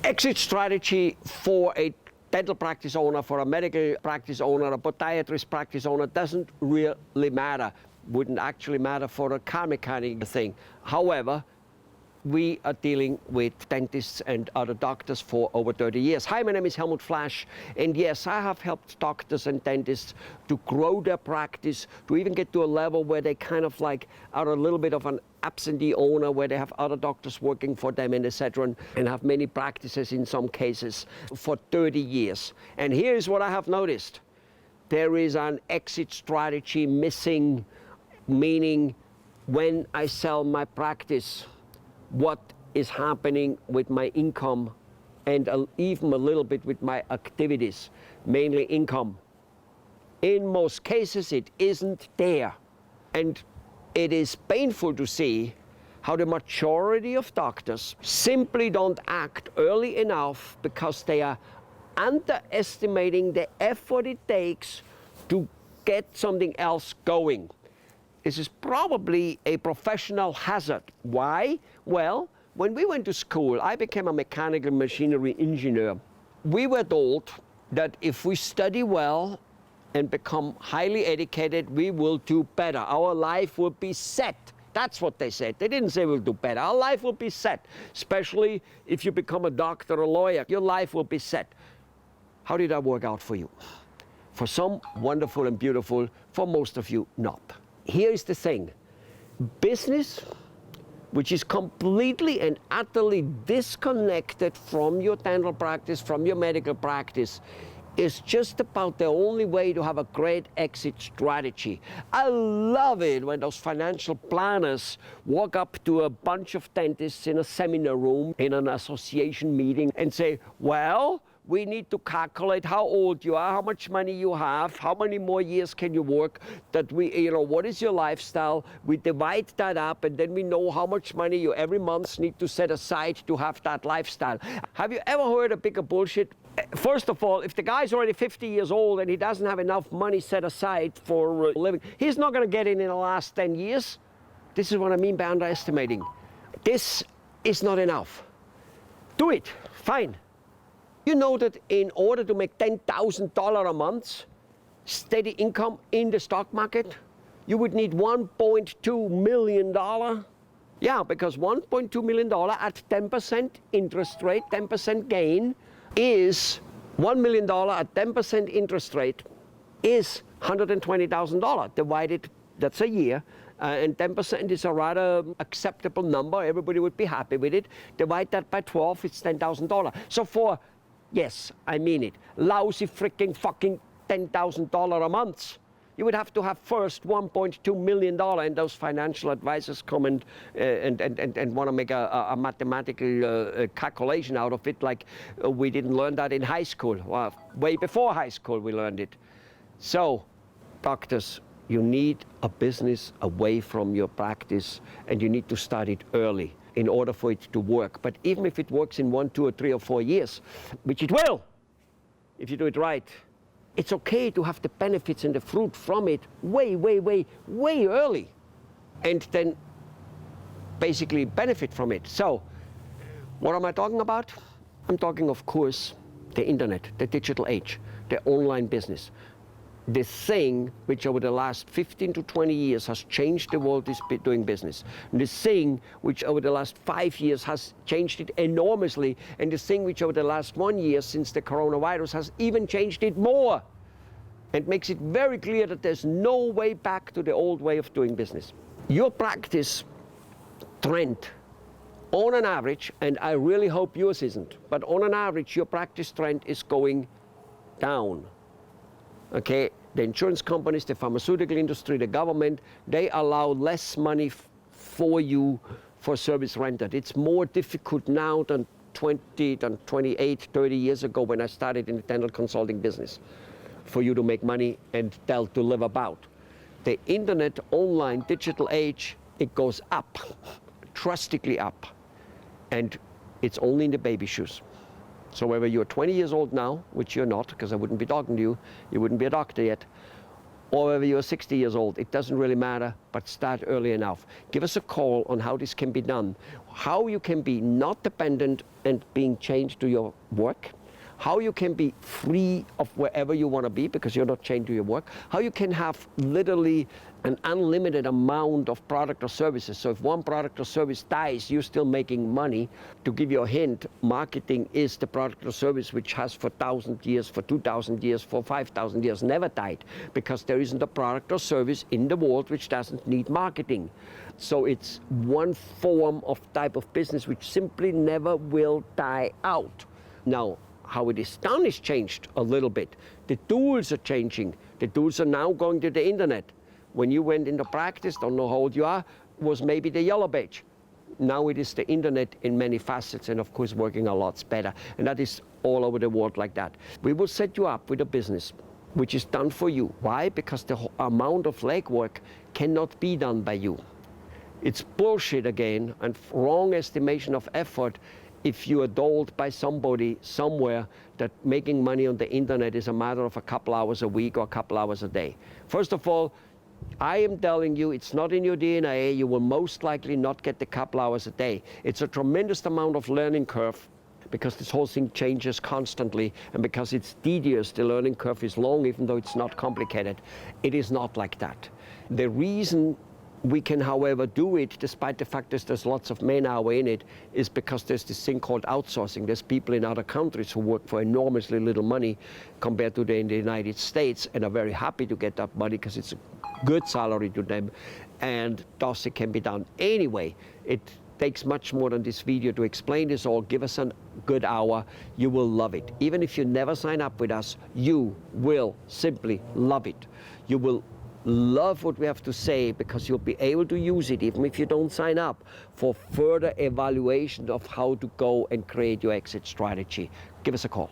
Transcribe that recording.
Exit strategy for a dental practice owner, for a medical practice owner, a podiatrist practice owner doesn't really matter. Wouldn't actually matter for a car mechanic thing. However, we are dealing with dentists and other doctors for over 30 years. Hi, my name is Helmut Flash, and yes, I have helped doctors and dentists to grow their practice, to even get to a level where they kind of like are a little bit of an absentee owner, where they have other doctors working for them and etc., and have many practices in some cases for 30 years. And here's what I have noticed. There is an exit strategy missing, meaning when I sell my practice, what is happening with my income and even a little bit with my activities, mainly income. In most cases, it isn't there. And it is painful to see how the majority of doctors simply don't act early enough because they are underestimating the effort it takes to get something else going. This is probably a professional hazard. Why? Well, when we went to school, I became a mechanical machinery engineer. We were told that if we study well and become highly educated, we will do better. Our life will be set. That's what they said. They didn't say we'll do better. Our life will be set, especially if you become a doctor or a lawyer. Your life will be set. How did that work out for you? For some, wonderful and beautiful. For most of you, not. Here's the thing. Business, which is completely and utterly disconnected from your dental practice, from your medical practice, is just about the only way to have a great exit strategy. I love it when those financial planners walk up to a bunch of dentists in a seminar room, in an association meeting, and say, well, we need to calculate how old you are, how much money you have, how many more years can you work, that what is your lifestyle? We divide that up, and then we know how much money you every month need to set aside to have that lifestyle. Have you ever heard a bigger bullshit? First of all, if the guy's already 50 years old and he doesn't have enough money set aside for living, he's not going to get it in the last 10 years. This is what I mean by underestimating. This is not enough. Do it, fine. You know that in order to make $10,000 a month steady income in the stock market, you would need $1.2 million. Yeah, because $1.2 million at 10% interest rate, 10% gain, is $1 million at 10% interest rate is $120,000 divided, that's a year, and 10% is a rather acceptable number. Everybody would be happy with it. Divide that by 12, it's $10,000. So for, yes, I mean it, lousy freaking fucking $10,000 a month, you would have to have first $1.2 million, and those financial advisors come and want to make a mathematical calculation out of it, like we didn't learn that in high school. Well, way before high school we learned it. So, doctors, you need a business away from your practice, and you need to start it early in order for it to work. But even if it works in 1, 2, or 3, or 4 years, which it will, if you do it right, it's okay to have the benefits and the fruit from it way, way, way, way early, and then basically benefit from it. So, what am I talking about? I'm talking, of course, the internet, the digital age, the online business. The thing which over the last 15 to 20 years has changed the world is doing business. And the thing which over the last 5 years has changed it enormously, and the thing which over the last 1 year since the coronavirus has even changed it more, and makes it very clear that there's no way back to the old way of doing business. Your practice trend, on an average, and I really hope yours isn't, but on an average, your practice trend is going down. Okay, the insurance companies, the pharmaceutical industry, the government, they allow less money for you for service rendered. It's more difficult now than 28, 30 years ago when I started in the dental consulting business for you to make money and to live about. The internet, online, digital age, it goes up, drastically up. And it's only in the baby shoes. So whether you're 20 years old now, which you're not, because I wouldn't be talking to you, you wouldn't be a doctor yet, or whether you're 60 years old, it doesn't really matter, but start early enough. Give us a call on how this can be done, how you can be not dependent and being changed to your work, how you can be free of wherever you want to be because you're not chained to your work, how you can have literally an unlimited amount of product or services. So if one product or service dies, you're still making money. To give you a hint, marketing is the product or service which has for 1,000 years, for 2,000 years, for 5,000 years never died, because there isn't a product or service in the world which doesn't need marketing. So it's one form of type of business which simply never will die out. Now, how it is done is changed a little bit. The tools are changing. The tools are now going to the internet. When you went into practice, don't know how old you are, was maybe the yellow page. Now it is the internet in many facets, and of course working a lot better. And that is all over the world like that. We will set you up with a business which is done for you. Why? Because the amount of legwork cannot be done by you. It's bullshit again, and wrong estimation of effort if you are told by somebody somewhere that making money on the internet is a matter of a couple hours a week or a couple hours a day. First of all, I am telling you, it's not in your DNA. You will most likely not get the couple hours a day. It's a tremendous amount of learning curve because this whole thing changes constantly, and because it's tedious, the learning curve is long, even though it's not complicated. It is not like that. The reason we can, however, do it, despite the fact that there's lots of man-hour in it, is because there's this thing called outsourcing. There's people in other countries who work for enormously little money compared to in the United States, and are very happy to get that money because it's a good salary to them, and thus it can be done. Anyway, it takes much more than this video to explain this all. Give us a good hour. You will love it. Even if you never sign up with us, you will simply love it. You will love what we have to say because you'll be able to use it, even if you don't sign up, for further evaluation of how to go and create your exit strategy. Give us a call.